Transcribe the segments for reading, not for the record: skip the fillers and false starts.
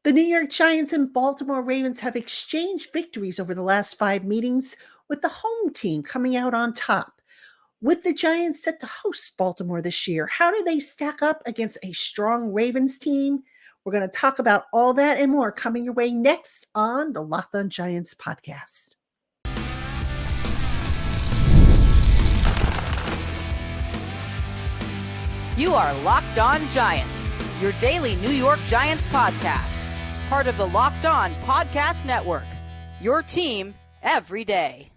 The New York Giants and Baltimore Ravens have exchanged victories over the last 5 meetings, with the home team coming out on top. With the Giants set to host Baltimore this year, how do they stack up against a strong Ravens team? We're going to talk about all that and more coming your way next on the Locked On Giants podcast. You are Locked On Giants, your daily New York Giants podcast. Part of the Locked On Podcast Network, your team every day.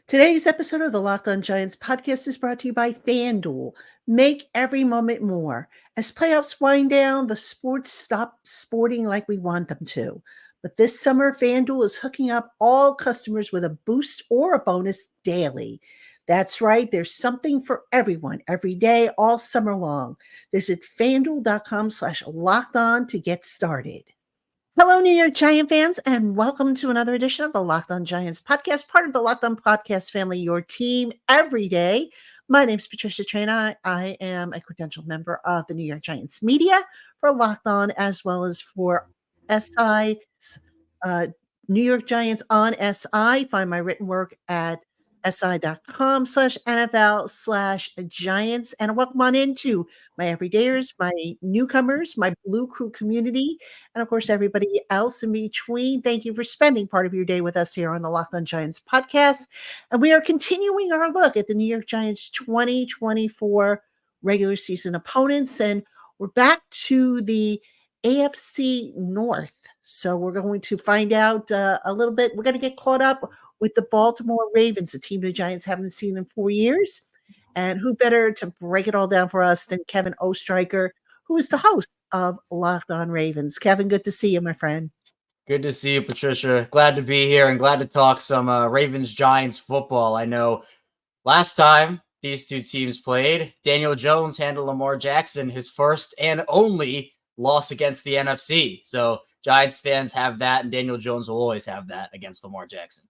Today's episode of the Locked On Giants podcast is brought to you by FanDuel. Make every moment more. As playoffs wind down, the sports stop sporting like we want them to. But this summer, FanDuel is hooking up all customers with a boost or a bonus daily. That's right. There's something for everyone every day, all summer long. Visit FanDuel.com/lockedon to get started. Hello, New York Giant fans, and welcome to another edition of the Locked On Giants podcast, part of the Locked On Podcast family, your team every day. My name is Patricia Traina. I am a credentialed member of the New York Giants media for Locked On, as well as for SI's New York Giants on SI. Find my written work at si.com/NFL/Giants. And welcome on into my everydayers, my newcomers, my Blue Crew community, and of course, everybody else in between. Thank you for spending part of your day with us here on the Locked On Giants podcast. And we are continuing our look at the New York Giants 2024 regular season opponents. And we're back to the AFC North. So we're going to find out a little bit. We're going to get caught up with the Baltimore Ravens, the team the Giants haven't seen in 4 years. And who better to break it all down for us than Kevin Oestreicher, who is the host of Locked On Ravens. Kevin, good to see you, my friend. Good to see you, Patricia. Glad to be here and glad to talk some Ravens-Giants football. I know last time these two teams played, Daniel Jones handled Lamar Jackson, his first and only loss against the NFC. So Giants fans have that, and Daniel Jones will always have that against Lamar Jackson.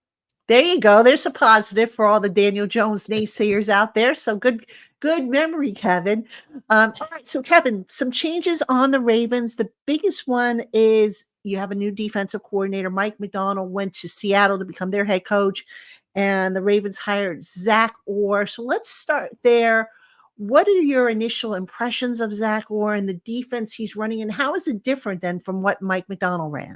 There you go. There's a positive for all the Daniel Jones naysayers out there. So good memory, Kevin. All right. So Kevin, some changes on the Ravens. The biggest one is you have a new defensive coordinator. Mike Macdonald went to Seattle to become their head coach, and the Ravens hired Zach Orr. So let's start there. What are your initial impressions of Zach Orr and the defense he's running, and how is it different than from what Mike Macdonald ran?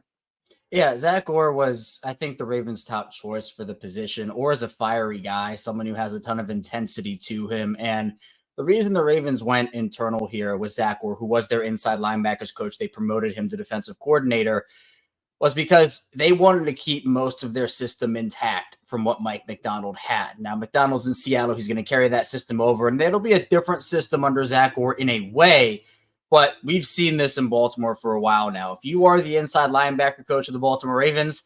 Yeah, Zach Orr was, I think, the Ravens' top choice for the position. Orr is a fiery guy, someone who has a ton of intensity to him. And the reason the Ravens went internal here was Zach Orr, who was their inside linebackers coach. They promoted him to defensive coordinator, was because they wanted to keep most of their system intact from what Mike Macdonald had. Now, Macdonald's in Seattle. He's going to carry that system over, and it'll be a different system under Zach Orr in a way. But we've seen this in Baltimore for a while now. If you are the inside linebacker coach of the Baltimore Ravens,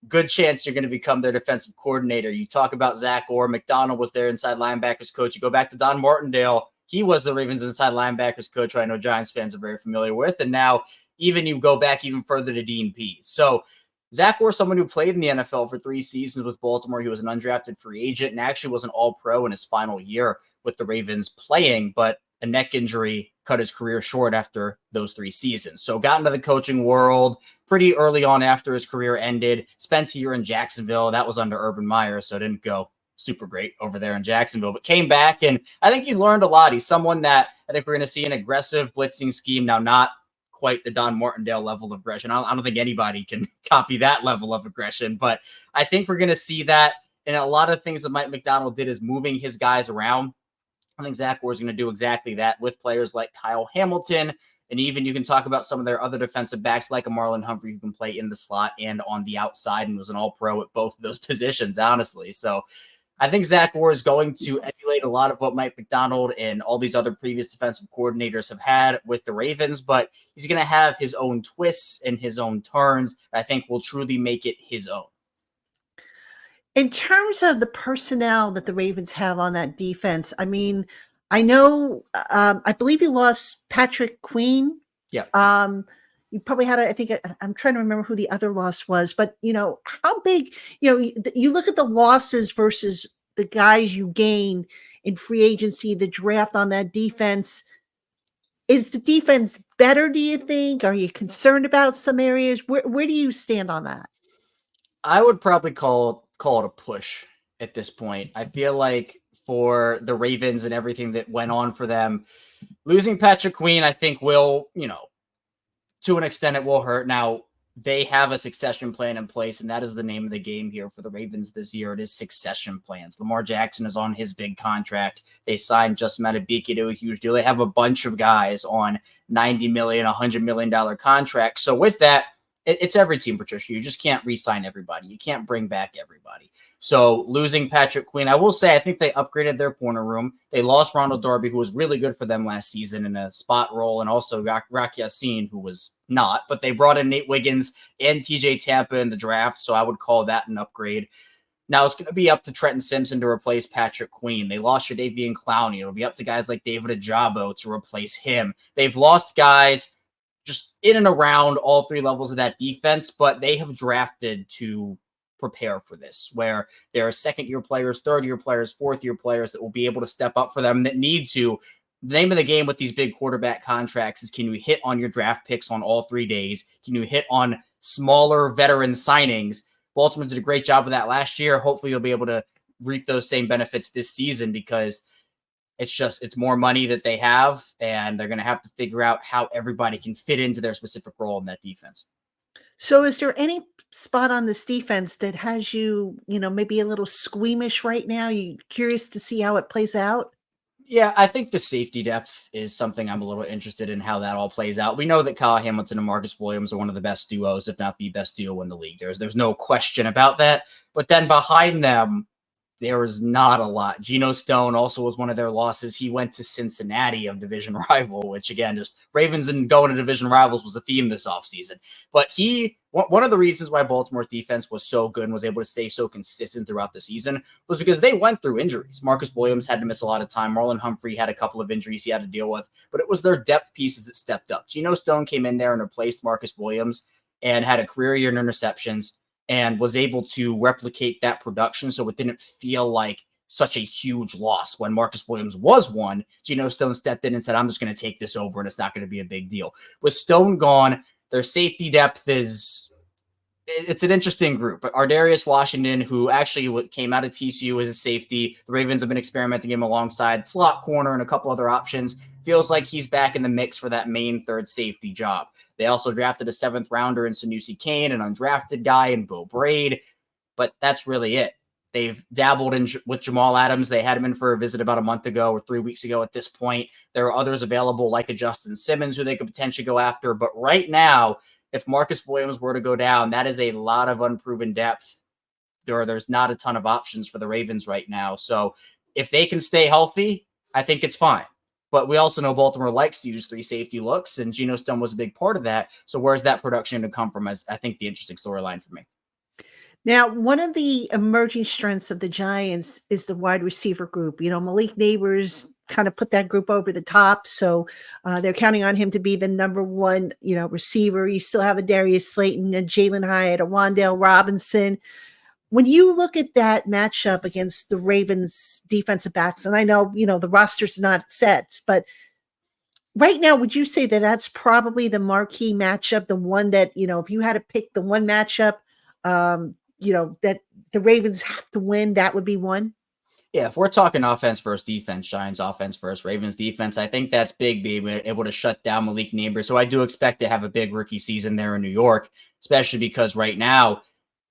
good chance you're going to become their defensive coordinator. You talk about Zach Orr. Macdonald was their inside linebackers coach. You go back to Don Martindale. He was the Ravens inside linebackers coach, who I know Giants fans are very familiar with. And now even you go back even further to Dean Pease. So Zach Orr, someone who played in the NFL for 3 seasons with Baltimore. He was an undrafted free agent and actually was an all-pro in his final year with the Ravens playing, but a neck injury cut his career short after those 3 seasons. So got into the coaching world pretty early on after his career ended, spent a year in Jacksonville. That was under Urban Meyer, so it didn't go super great over there in Jacksonville, but came back, and I think he's learned a lot. He's someone that I think we're going to see an aggressive blitzing scheme. Now, not quite the Don Martindale level of aggression. I don't think anybody can copy that level of aggression, but I think we're going to see that. And a lot of things that Mike Macdonald did is moving his guys around. I think Zach Orr is going to do exactly that with players like Kyle Hamilton. And even you can talk about some of their other defensive backs like a Marlon Humphrey, who can play in the slot and on the outside and was an all-pro at both of those positions, honestly. So I think Zach Orr is going to emulate a lot of what Mike Macdonald and all these other previous defensive coordinators have had with the Ravens, but he's going to have his own twists and his own turns that I think will truly make it his own. In terms of the personnel that the Ravens have on that defense, I mean, I know, I believe you lost Patrick Queen. Yeah. You probably had, I'm trying to remember who the other loss was, but, how big, you look at the losses versus the guys you gain in free agency, the draft on that defense. Is the defense better, do you think? Are you concerned about some areas? Where do you stand on that? I would probably call it a push at this point. I feel like for the Ravens and everything that went on for them, losing Patrick Queen, I think will, to an extent it will hurt. Now, they have a succession plan in place, and that is the name of the game here for the Ravens this year. It is succession plans. Lamar Jackson is on his big contract. They signed Justin Madubuike to a huge deal. They have a bunch of guys on $90 million, $100 million contracts. So with that, it's every team, Patricia. You just can't re-sign everybody. You can't bring back everybody. So losing Patrick Queen, I will say I think they upgraded their corner room. They lost Ronald Darby, who was really good for them last season in a spot role, and also Rock Yassin, who was not. But they brought in Nate Wiggins and TJ Tampa in the draft, so I would call that an upgrade. Now it's going to be up to Trenton Simpson to replace Patrick Queen. They lost Jadeveon Clowney. It'll be up to guys like David Ajabo to replace him. They've lost guys just in and around all three levels of that defense, but they have drafted to prepare for this, where there are second-year players, third-year players, fourth-year players that will be able to step up for them that need to. The name of the game with these big quarterback contracts is, can you hit on your draft picks on all 3 days? Can you hit on smaller veteran signings? Baltimore did a great job of that last year. Hopefully you'll be able to reap those same benefits this season, because it's more money that they have, and they're going to have to figure out how everybody can fit into their specific role in that defense. So is there any spot on this defense that has you, maybe a little squeamish right now? You curious to see how it plays out? Yeah, I think the safety depth is something I'm a little interested in, how that all plays out. We know that Kyle Hamilton and Marcus Williams are one of the best duos, if not the best duo in the league. There's no question about that. But then behind them, there is not a lot. Geno Stone also was one of their losses. He went to Cincinnati, of division rival, which again, just Ravens and going to division rivals was a theme this offseason. But one of the reasons why Baltimore's defense was so good and was able to stay so consistent throughout the season was because they went through injuries. Marcus Williams had to miss a lot of time. Marlon Humphrey had a couple of injuries he had to deal with, but it was their depth pieces that stepped up. Geno Stone came in there and replaced Marcus Williams and had a career year in interceptions, and was able to replicate that production, so it didn't feel like such a huge loss. When Marcus Williams was one, Geno Stone stepped in and said, I'm just going to take this over, and it's not going to be a big deal. With Stone gone, their safety depth it's an interesting group. But Ardarius Washington, who actually came out of TCU as a safety, the Ravens have been experimenting him alongside slot corner and a couple other options. Feels like he's back in the mix for that main third safety job. They also drafted a 7th rounder in Sanusi Kane, an undrafted guy in Bo Braid, but that's really it. They've dabbled with Jamal Adams. They had him in for a visit about a month ago or 3 weeks ago at this point. There are others available like a Justin Simmons who they could potentially go after. But right now, if Marcus Williams were to go down, that is a lot of unproven depth. There's not a ton of options for the Ravens right now. So if they can stay healthy, I think it's fine. But we also know Baltimore likes to use 3 safety looks, and Geno Stone was a big part of that. So where's that production to come from? As I think the interesting storyline for me. Now, one of the emerging strengths of the Giants is the wide receiver group. Malik Neighbors kind of put that group over the top. So they're counting on him to be the number one, receiver. You still have a Darius Slayton, a Jalen Hyatt, a Wan'Dale Robinson. When you look at that matchup against the Ravens defensive backs, and I know, the roster's not set, but right now, would you say that that's probably the marquee matchup, the one that, if you had to pick the one matchup, that the Ravens have to win, that would be one? Yeah, if we're talking offense versus defense, Giants offense versus Ravens defense, I think that's big, being able to shut down Malik Neighbors. So I do expect to have a big rookie season there in New York, especially because right now,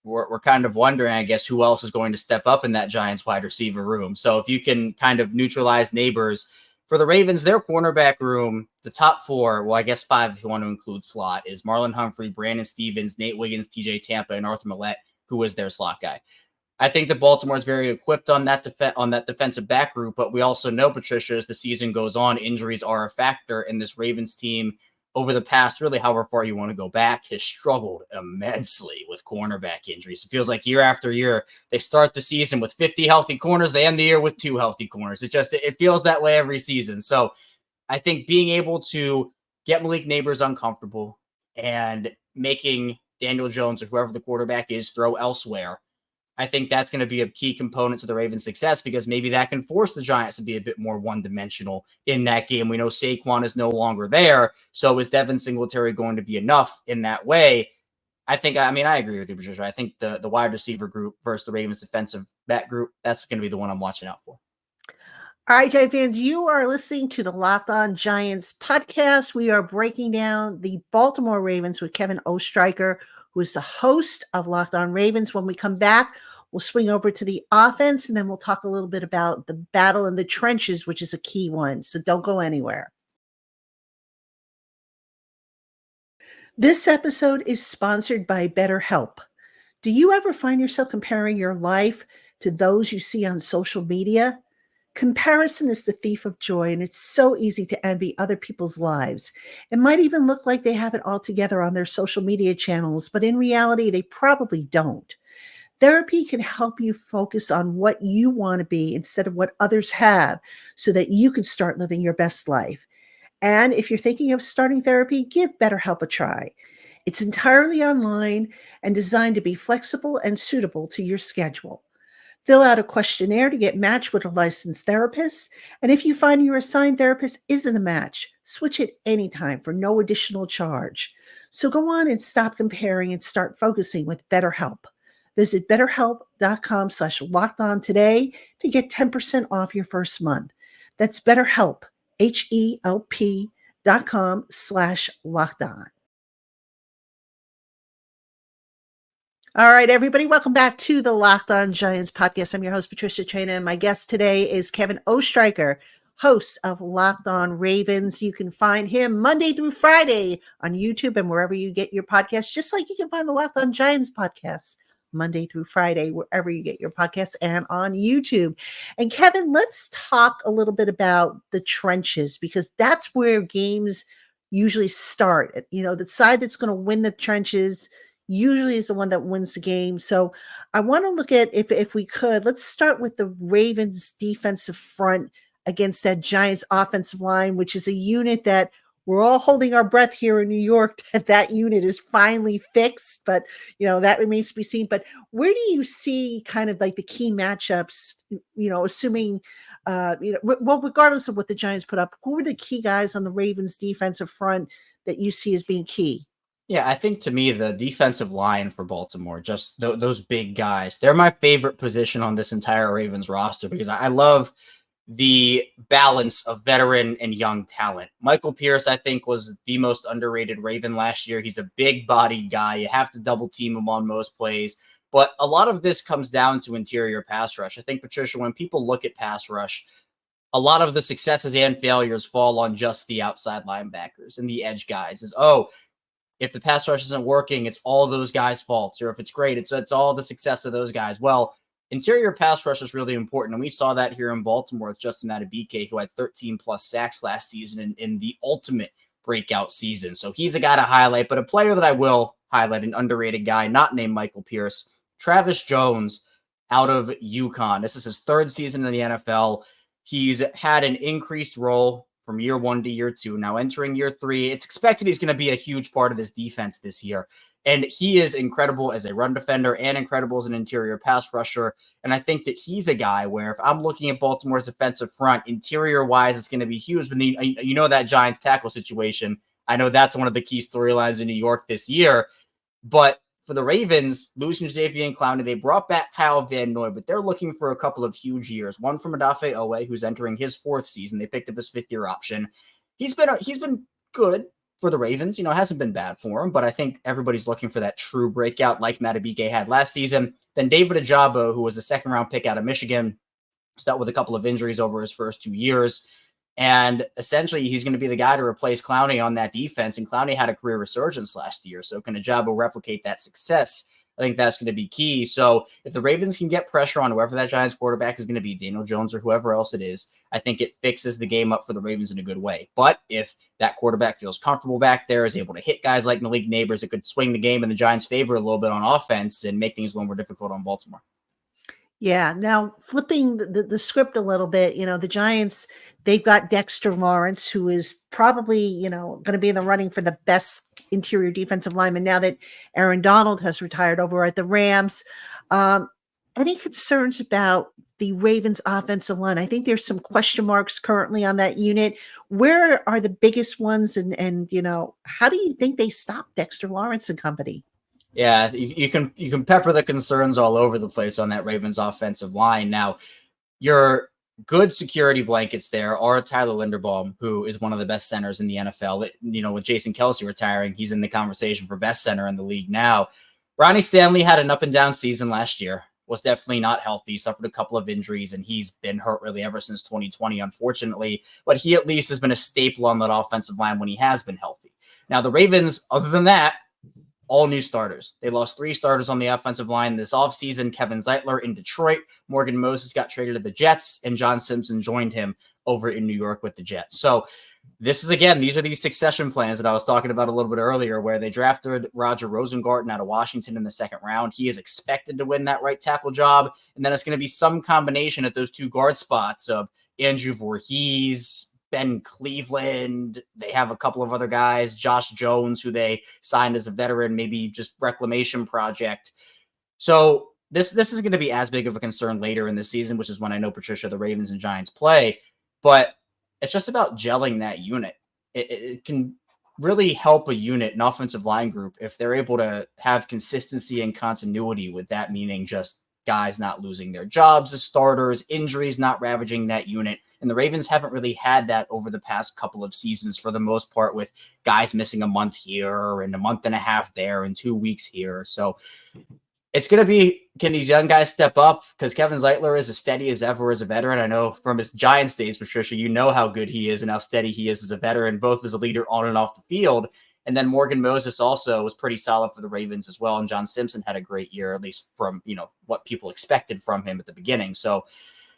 we're kind of wondering, I guess, who else is going to step up in that Giants wide receiver room. So if you can kind of neutralize Neighbors, for the Ravens, their cornerback room, the top 4, well, I guess 5 if you want to include slot, is Marlon Humphrey, Brandon Stevens, Nate Wiggins, TJ Tampa, and Arthur Millette, who is their slot guy. I think that Baltimore is very equipped on that defensive back group, but we also know, Patricia, as the season goes on, injuries are a factor, in this Ravens team over the past, really however far you want to go back, has struggled immensely with cornerback injuries. It feels like year after year, they start the season with 50 healthy corners, they end the year with 2 healthy corners. It feels that way every season. So I think being able to get Malik Neighbors uncomfortable and making Daniel Jones or whoever the quarterback is throw elsewhere, I think that's going to be a key component to the Ravens' success, because maybe that can force the Giants to be a bit more one-dimensional in that game. We know Saquon is no longer there, so is Devin Singletary going to be enough in that way? I agree with you, Patricia. I think the wide receiver group versus the Ravens defensive back group, that's going to be the one I'm watching out for. All right, Giant fans, you are listening to the Locked On Giants podcast. We are breaking down the Baltimore Ravens with Kevin Oestreicher, who is the host of Locked On Ravens. When we come back, we'll swing over to the offense, and then we'll talk a little bit about the battle in the trenches, which is a key one. So don't go anywhere. This episode is sponsored by BetterHelp. Do you ever find yourself comparing your life to those you see on social media? Comparison is the thief of joy, and it's so easy to envy other people's lives. It might even look like they have it all together on their social media channels, but in reality, they probably don't. Therapy can help you focus on what you want to be instead of what others have, so that you can start living your best life. And if you're thinking of starting therapy, give BetterHelp a try. It's entirely online and designed to be flexible and suitable to your schedule. Fill out a questionnaire to get matched with a licensed therapist. And if you find your assigned therapist isn't a match, switch at any time for no additional charge. So go on and stop comparing and start focusing with BetterHelp. Visit betterhelp.com/lockedon today to get 10% off your first month. That's BetterHelp, HELP.com/lockedon. All right, everybody, welcome back to the Locked On Giants podcast. I'm your host, Patricia Traina, and my guest today is Kevin Oestreicher, host of Locked On Ravens. You can find him Monday through Friday on YouTube and wherever you get your podcasts, just like you can find the Locked On Giants podcast Monday through Friday, wherever you get your podcasts, and on YouTube. And Kevin, let's talk a little bit about the trenches, because that's where games usually start. You know, the side that's going to win the trenches usually is the one that wins the game. So I want to look at, if we could, let's start with the Ravens defensive front against that Giants offensive line, which is a unit that we're all holding our breath here in New York that unit is finally fixed, but that remains to be seen. But where do you see kind of like the key matchups, assuming, regardless of what the Giants put up, who are the key guys on the Ravens defensive front that you see as being key? Yeah, I think to me, the defensive line for Baltimore, just those big guys, they're my favorite position on this entire Ravens roster, because I love the balance of veteran and young talent. Michael Pierce, I think, was the most underrated Raven last year. He's a big-bodied guy. You have to double team him on most plays. But a lot of this comes down to interior pass rush. I think, Patricia, when people look at pass rush, a lot of the successes and failures fall on just the outside linebackers and the edge guys. If the pass rush isn't working, it's all those guys' faults. Or if it's great, it's all the success of those guys. Well, interior pass rush is really important. And we saw that here in Baltimore with Justin Madubuike, who had 13 plus sacks last season in the ultimate breakout season. So he's a guy to highlight. But a player that I will highlight, an underrated guy, not named Michael Pierce, Travis Jones out of UConn. This is his third season in the NFL. He's had an increased role from year 1 to year 2. Now entering year 3, it's expected he's going to be a huge part of this defense this year. And he is incredible as a run defender and incredible as an interior pass rusher. And I think that he's a guy where if I'm looking at Baltimore's defensive front, interior-wise, it's going to be huge. But that Giants tackle situation, I know that's one of the key storylines in New York this year. But for the Ravens, losing Jadeveon Clowney, they brought back Kyle Van Noy, but they're looking for a couple of huge years. One from Odafe Owe, who's entering his 4th season. They picked up his 5th-year option. He's been good for the Ravens. It hasn't been bad for him, but I think everybody's looking for that true breakout like Madubuike had last season. Then David Ojabo, who was a 2nd-round pick out of Michigan, dealt with a couple of injuries over his first 2 years. And essentially, he's going to be the guy to replace Clowney on that defense. And Clowney had a career resurgence last year. So can Ojabo replicate that success? I think that's going to be key. So if the Ravens can get pressure on whoever that Giants quarterback is going to be, Daniel Jones or whoever else it is, I think it fixes the game up for the Ravens in a good way. But if that quarterback feels comfortable back there, is able to hit guys like Malik Neighbors, it could swing the game in the Giants' favor a little bit on offense and make things a little more difficult on Baltimore. Yeah. Now, flipping the script a little bit, the Giants, they've got Dexter Lawrence, who is probably, going to be in the running for the best interior defensive lineman now that Aaron Donald has retired over at the Rams. any concerns about the Ravens offensive line? I think there's some question marks currently on that unit. Where are the biggest ones and how do you think they stop Dexter Lawrence and company? Yeah, you can pepper the concerns all over the place on that Ravens offensive line. Now, your good security blankets there are Tyler Linderbaum, who is one of the best centers in the NFL. With Jason Kelce retiring, he's in the conversation for best center in the league now. Ronnie Stanley had an up and down season last year, was definitely not healthy, suffered a couple of injuries, and he's been hurt really ever since 2020, unfortunately. But he at least has been a staple on that offensive line when he has been healthy. Now, the Ravens, other than that, all new starters. They lost 3 starters on the offensive line this offseason. Kevin Zeitler in Detroit. Morgan Moses got traded to the Jets, and John Simpson joined him over in New York with the Jets. So these are these succession plans that I was talking about a little bit earlier, where they drafted Roger Rosengarten out of Washington in the 2nd round. He is expected to win that right tackle job. And then it's going to be some combination at those 2 guard spots of Andrew Voorhees, Ben Cleveland. They have a couple of other guys, Josh Jones, who they signed as a veteran, maybe just reclamation project. So this is going to be as big of a concern later in the season, which is when I know, Patricia, the Ravens and Giants play. But it's just about gelling that unit. It can really help a unit, an offensive line group, if they're able to have consistency and continuity with that, meaning just guys not losing their jobs as starters, injuries not ravaging that unit. And the Ravens haven't really had that over the past couple of seasons for the most part, with guys missing a month here and a month and a half there and 2 weeks here. So it's going to be, can these young guys step up? Because Kevin Zeitler is as steady as ever as a veteran. I know from his Giants days, Patricia, you know how good he is and how steady he is as a veteran, both as a leader on and off the field. And then Morgan Moses also was pretty solid for the Ravens as well. And John Simpson had a great year, at least from, what people expected from him at the beginning. So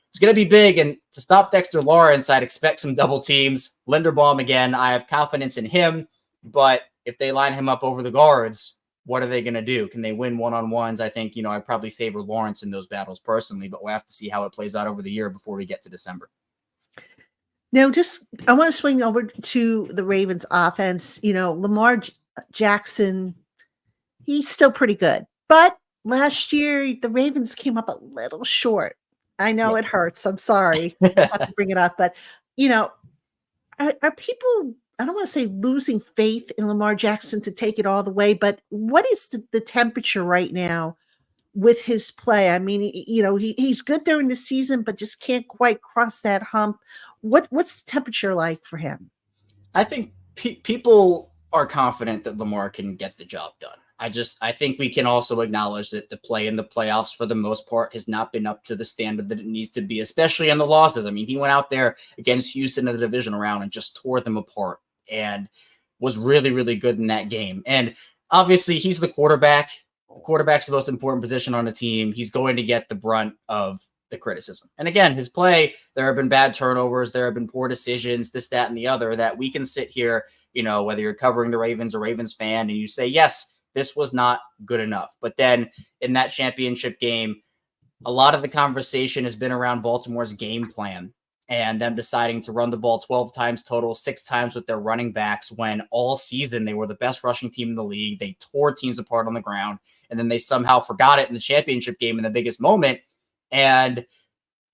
it's going to be big. And to stop Dexter Lawrence, I'd expect some double teams. Linderbaum, again, I have confidence in him. But if they line him up over the guards, what are they going to do? Can they win one-on-ones? I think, I'd probably favor Lawrence in those battles personally, but we'll have to see how it plays out over the year before we get to December. Now, I want to swing over to the Ravens offense. Lamar Jackson, he's still pretty good. But last year, the Ravens came up a little short. I know it hurts. I'm sorry. I have to bring it up. But, are people, I don't want to say losing faith in Lamar Jackson to take it all the way, but what is the temperature right now with his play? I mean, he's good during the season, but just can't quite cross that hump. What's the temperature like for him? I think people are confident that Lamar can get the job done. I think we can also acknowledge that the play in the playoffs for the most part has not been up to the standard that it needs to be, especially in the losses. I mean, he went out there against Houston in the divisional round and just tore them apart and was really, really good in that game. And obviously he's the quarterback. Quarterback's the most important position on the team. He's going to get the brunt of the criticism. And again, his play, there have been bad turnovers, there have been poor decisions, this, that, and the other, that we can sit here, whether you're covering the Ravens or Ravens fan, and you say, yes, this was not good enough. But then in that championship game, a lot of the conversation has been around Baltimore's game plan and them deciding to run the ball 12 times total, 6 times with their running backs, when all season they were the best rushing team in the league. They tore teams apart on the ground, and then they somehow forgot it in the championship game in the biggest moment. And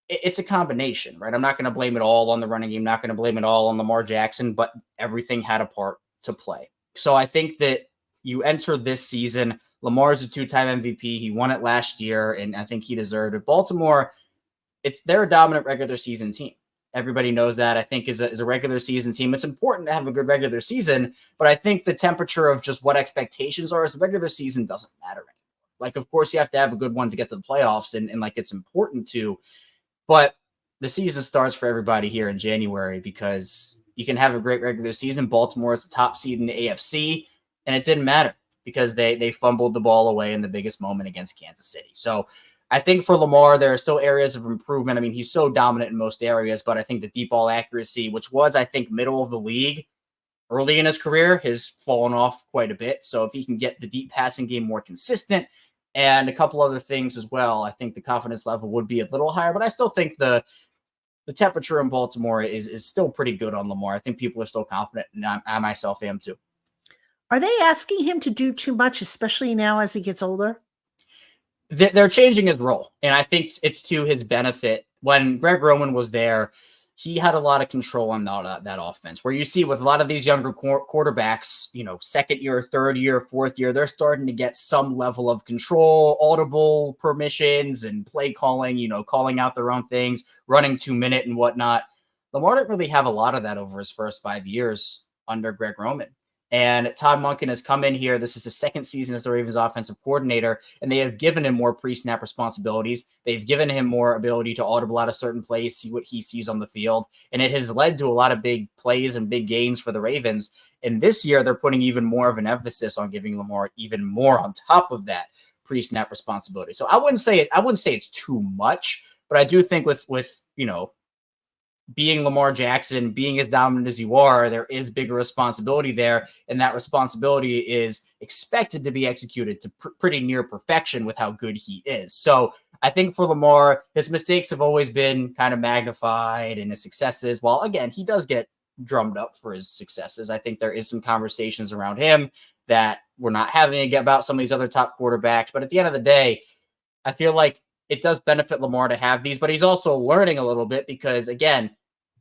it's a combination, right? I'm not going to blame it all on the running game, not going to blame it all on Lamar Jackson, but everything had a part to play. So I think that you enter this season, Lamar's a 2-time MVP. He won it last year, and I think he deserved it. Baltimore, they're a dominant regular season team. Everybody knows that. I think as a regular season team, it's important to have a good regular season, but I think the temperature of just what expectations are is the regular season doesn't matter anymore. Like, of course, you have to have a good one to get to the playoffs, and like, it's important to, but the season starts for everybody here in January, because you can have a great regular season. Baltimore is the top seed in the AFC, and it didn't matter because they fumbled the ball away in the biggest moment against Kansas City. So I think for Lamar, there are still areas of improvement. I mean, he's so dominant in most areas, but I think the deep ball accuracy, which was, I think, middle of the league early in his career, has fallen off quite a bit. So if he can get the deep passing game more consistent and a couple other things as well, I think the confidence level would be a little higher. But I still think the temperature in Baltimore is still pretty good on Lamar. I think people are still confident, and I myself am too. Are they asking him to do too much, especially now as he gets older? they're changing his role, and I think it's to his benefit. When Greg Roman was there, he had a lot of control on that offense, where you see with a lot of these younger quarterbacks, second year, third year, fourth year, they're starting to get some level of control, audible permissions and play calling, calling out their own things, running 2-minute and whatnot. Lamar didn't really have a lot of that over his first 5 years under Greg Roman. And Todd Monken has come in here. This is his second season as the Ravens offensive coordinator, and they have given him more pre-snap responsibilities. They've given him more ability to audible out a certain plays, see what he sees on the field, and it has led to a lot of big plays and big gains for the Ravens. And this year, they're putting even more of an emphasis on giving Lamar even more on top of that pre-snap responsibility. So I wouldn't say it's too much, but I do think with being Lamar Jackson, being as dominant as you are, there is bigger responsibility there. And that responsibility is expected to be executed to pretty near perfection with how good he is. So I think for Lamar, his mistakes have always been kind of magnified, and his successes, while again, he does get drummed up for his successes. I think there is some conversations around him that we're not having about some of these other top quarterbacks. But at the end of the day, I feel like it does benefit Lamar to have these, but he's also learning a little bit because, again,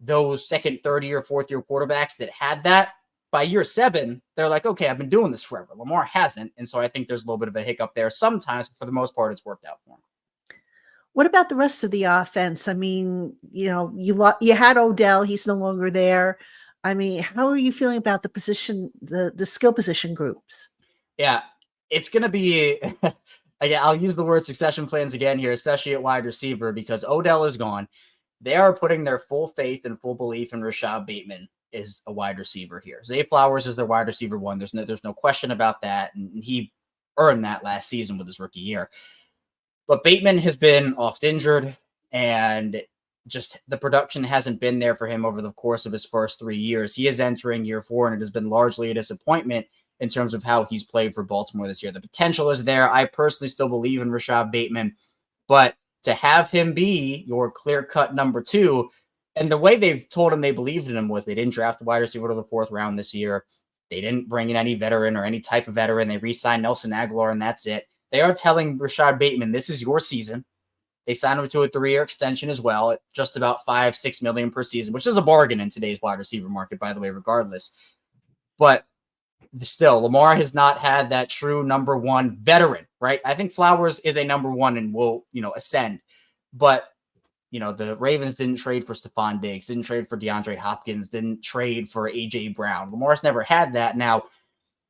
those second, third year, fourth year quarterbacks that had that, by year 7, they're like, okay, I've been doing this forever. Lamar hasn't. And so I think there's a little bit of a hiccup there sometimes, but for the most part, it's worked out for him. What about the rest of the offense? I mean, you had Odell, he's no longer there. I mean, how are you feeling about the position, the skill position groups? Yeah, it's going to be, again, I'll use the word succession plans again here, especially at wide receiver, because Odell is gone. They are putting their full faith and full belief in Rashad Bateman is a wide receiver here. Zay Flowers is their wide receiver 1. There's no question about that. And he earned that last season with his rookie year. But Bateman has been oft injured, and just the production hasn't been there for him over the course of his first 3 years. He is entering year 4, and it has been largely a disappointment in terms of how he's played for Baltimore this year. The potential is there. I personally still believe in Rashad Bateman, but to have him be your clear-cut number 2, and the way they told him they believed in him was they didn't draft the wide receiver to the 4th round this year. They didn't bring in any veteran or any type of veteran. They re-signed Nelson Aguilar, and that's it. They are telling Rashad Bateman, this is your season. They signed him to a 3-year extension as well at just about $5-6 million per season, which is a bargain in today's wide receiver market, by the way, regardless. But still, Lamar has not had that true number 1 veteran, right? I think Flowers is a number 1 and will, ascend. But, the Ravens didn't trade for Stephon Diggs, didn't trade for DeAndre Hopkins, didn't trade for A.J. Brown. Lamar's never had that. Now,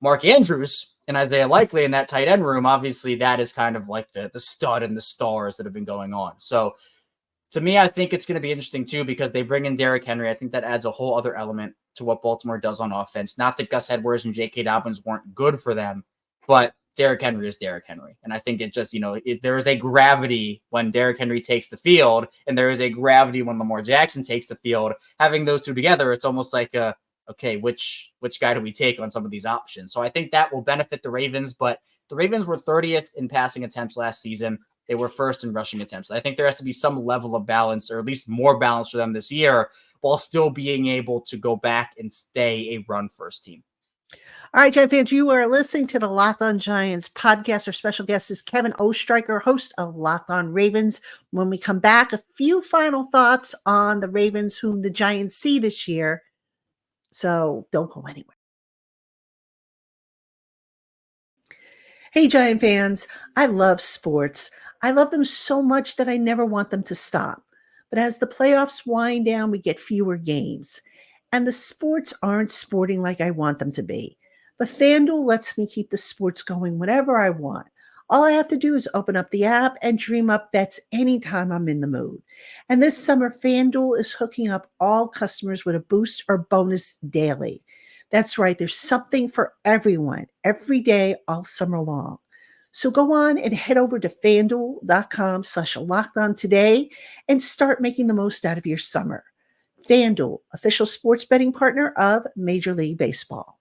Mark Andrews and Isaiah Likely in that tight end room, obviously that is kind of like the stud and the stars that have been going on. So to me, I think it's going to be interesting too, because they bring in Derrick Henry. I think that adds a whole other element to what Baltimore does on offense. Not that Gus Edwards and J.K. Dobbins weren't good for them, but Derrick Henry is Derrick Henry. And I think it just, there is a gravity when Derrick Henry takes the field, and there is a gravity when Lamar Jackson takes the field. Having those two together, it's almost like okay, which guy do we take on some of these options? So I think that will benefit the Ravens, but the Ravens were 30th in passing attempts last season. They were 1st in rushing attempts. I think there has to be some level of balance, or at least more balance for them this year, while still being able to go back and stay a run-first team. All right, Giant fans, you are listening to the Locked On Giants podcast. Our special guest is Kevin Oestreicher, host of Locked On Ravens. When we come back, a few final thoughts on the Ravens, whom the Giants see this year. So don't go anywhere. Hey, Giant fans, I love sports. I love them so much that I never want them to stop. But as the playoffs wind down, we get fewer games. And the sports aren't sporting like I want them to be. But FanDuel lets me keep the sports going whenever I want. All I have to do is open up the app and dream up bets anytime I'm in the mood. And this summer, FanDuel is hooking up all customers with a boost or bonus daily. That's right, there's something for everyone, every day, all summer long. So go on and head over to FanDuel.com/lockedon today and start making the most out of your summer. FanDuel, official sports betting partner of Major League Baseball.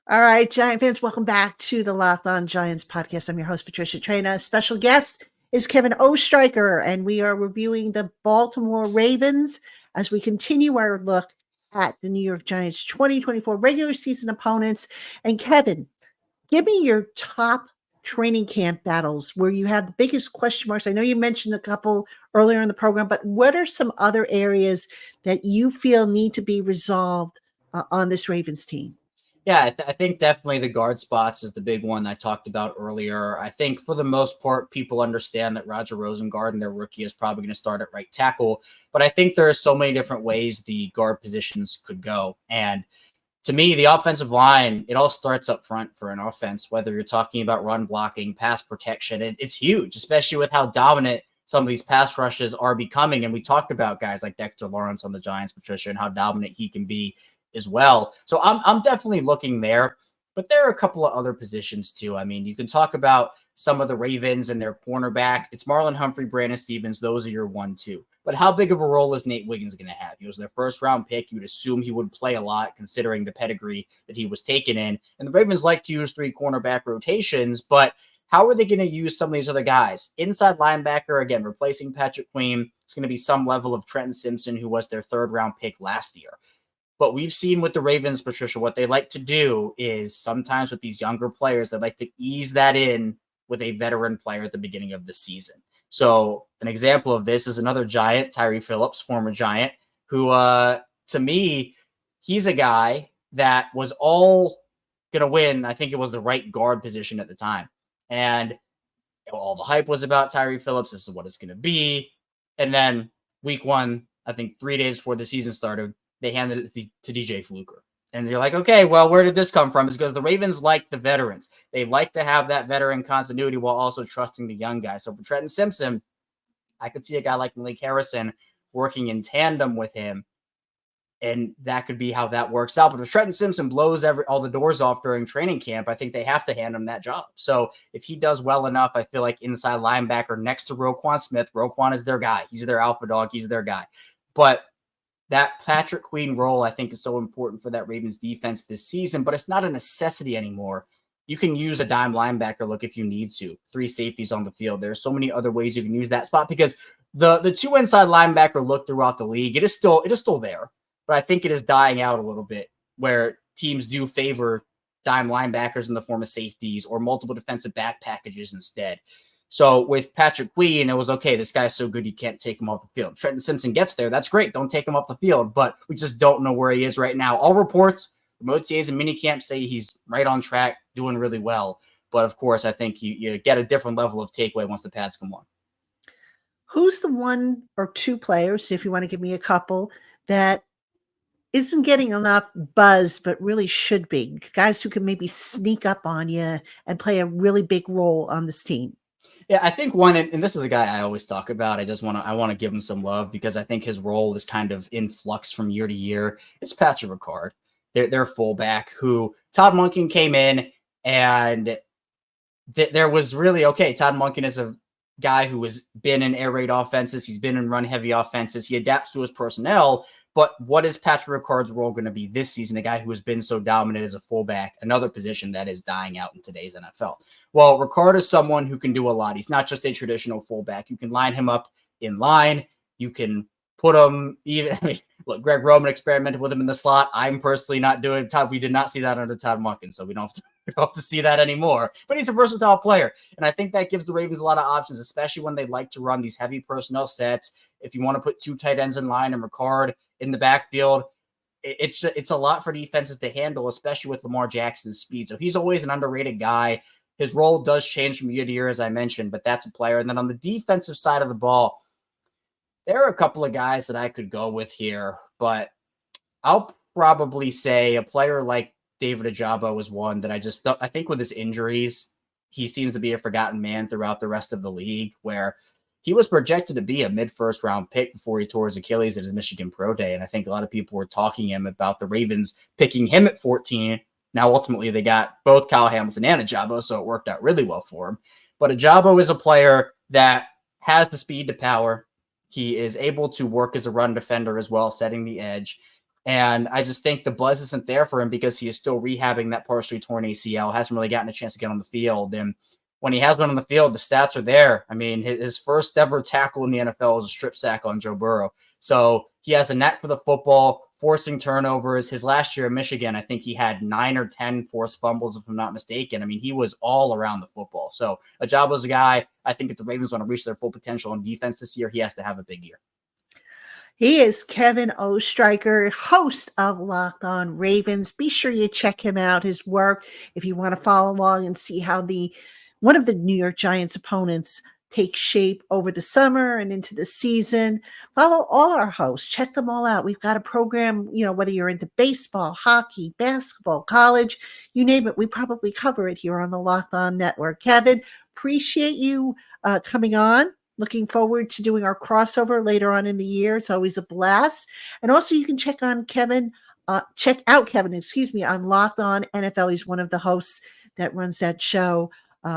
All right, Giant fans, welcome back to the Locked On Giants podcast. I'm your host, Patricia Traina. Special guest is Kevin Oestreicher, and we are reviewing the Baltimore Ravens as we continue our look at the New York Giants 2024 regular season opponents. And Kevin, Give me your top training camp battles where you have the biggest question marks. I know you mentioned a couple earlier in the program, but what are some other areas that you feel need to be resolved on this Ravens team? Yeah, I think definitely the guard spots is the big one I talked about earlier. I think for the most part, people understand that Roger Rosengard, their rookie, is probably going to start at right tackle. But I think there are so many different ways the guard positions could go. And to me, the offensive line, it all starts up front for an offense, whether you're talking about run blocking, pass protection. It's huge, especially with how dominant some of these pass rushes are becoming. And we talked about guys like Dexter Lawrence on the Giants, Patricia, and how dominant he can be as well. So I'm definitely looking there. But there are a couple of other positions too. I mean, you can talk about some of the Ravens and their cornerback. It's Marlon Humphrey, Brandon Stevens. Those are your 1-2. But how big of a role is Nate Wiggins going to have? He was their first round pick. You would assume he would play a lot considering the pedigree that he was taken in. And the Ravens like to use 3 cornerback rotations, but how are they going to use some of these other guys? Inside linebacker, again, replacing Patrick Queen. It's going to be some level of Trenton Simpson, who was their 3rd round pick last year. But we've seen with the Ravens, Patricia, what they like to do is sometimes with these younger players, they like to ease that in with a veteran player at the beginning of the season. So an example of this is another Giant, Tyree Phillips, former Giant, who to me, he's a guy that was all going to win. I think it was the right guard position at the time. And all the hype was about Tyree Phillips. This is what it's going to be. And then week 1, I think 3 days before the season started, they handed it to DJ Fluker. And you're like, okay, well, where did this come from? It's because the Ravens like the veterans. They like to have that veteran continuity while also trusting the young guys. So for Trenton Simpson, I could see a guy like Malik Harrison working in tandem with him. And that could be how that works out. But if Trenton Simpson blows all the doors off during training camp, I think they have to hand him that job. So if he does well enough, I feel like inside linebacker next to Roquan Smith, Roquan is their guy. He's their alpha dog. He's their guy. But that Patrick Queen role, I think, is so important for that Ravens defense this season, but it's not a necessity anymore. You can use a dime linebacker look if you need to. 3 safeties on the field. There's so many other ways you can use that spot because the 2 inside linebacker look throughout the league, it is still there, but I think it is dying out a little bit where teams do favor dime linebackers in the form of safeties or multiple defensive back packages instead. So with Patrick Queen, it was okay. This guy's so good, you can't take him off the field. Trenton Simpson gets there. That's great. Don't take him off the field, but we just don't know where he is right now. All reports from OTAs and minicamp say he's right on track, doing really well. But of course, I think you get a different level of takeaway once the pads come on. Who's the 1 or 2 players, if you want to give me a couple, that isn't getting enough buzz, but really should be? Guys who can maybe sneak up on you and play a really big role on this team. Yeah, I think one, and this is a guy I always talk about. I want to give him some love because I think his role is kind of in flux from year to year. It's Patrick Ricard, their fullback, who Todd Monken came in, and there was really, okay, Todd Monken is a guy who has been in air raid offenses. He's been in run heavy offenses. He adapts to his personnel. But what is Patrick Ricard's role going to be this season? A guy who has been so dominant as a fullback, another position that is dying out in today's NFL. Well, Ricard is someone who can do a lot. He's not just a traditional fullback. You can line him up in line. You can put him even. I mean, look, Greg Roman experimented with him in the slot. I'm personally not doing Todd. We did not see that under Todd Monken, so we don't have to see that anymore. But he's a versatile player, and I think that gives the Ravens a lot of options, especially when they like to run these heavy personnel sets. If you want to put 2 tight ends in line and Ricard in the backfield, it's a lot for defenses to handle, especially with Lamar Jackson's speed. So he's always an underrated guy. His role does change from year to year, as I mentioned, but that's a player. And then on the defensive side of the ball, there are a couple of guys that I could go with here, but I'll probably say a player like David Ojabo is one that I think with his injuries, he seems to be a forgotten man throughout the rest of the league, where he was projected to be a mid-first round pick before he tore his Achilles at his Michigan Pro Day. And I think a lot of people were talking him about the Ravens picking him at 14. Now, ultimately, they got both Kyle Hamilton and Ojabo, so it worked out really well for him. But Ojabo is a player that has the speed to power. He is able to work as a run defender as well, setting the edge. And I just think the buzz isn't there for him because he is still rehabbing that partially torn ACL, hasn't really gotten a chance to get on the field. And when he has been on the field, the stats are there. I mean, his first ever tackle in the NFL was a strip sack on Joe Burrow. So he has a knack for the football, forcing turnovers. His last year in Michigan, I think he had 9 or 10 forced fumbles, if I'm not mistaken. I mean, he was all around the football. So Ajabo's a guy, I think if the Ravens want to reach their full potential on defense this year, he has to have a big year. He is Kevin Oestreicher, host of Locked On Ravens. Be sure you check him out, his work, if you want to follow along and see how one of the New York Giants opponents take shape over the summer and into the season. Follow all our hosts. Check them all out. We've got a program, whether you're into baseball, hockey, basketball, college, you name it, we probably cover it here on the Locked On Network. Kevin, appreciate you coming on. Looking forward to doing our crossover later on in the year. It's always a blast. And also you can check out Kevin, on Locked On NFL. He's one of the hosts that runs that show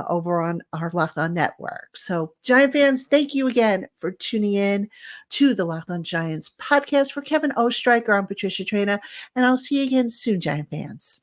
over on our Locked On Network. So Giant fans, thank you again for tuning in to the Locked On Giants podcast. For Kevin Oestreicher, I'm Patricia Traina, and I'll see you again soon, Giant fans.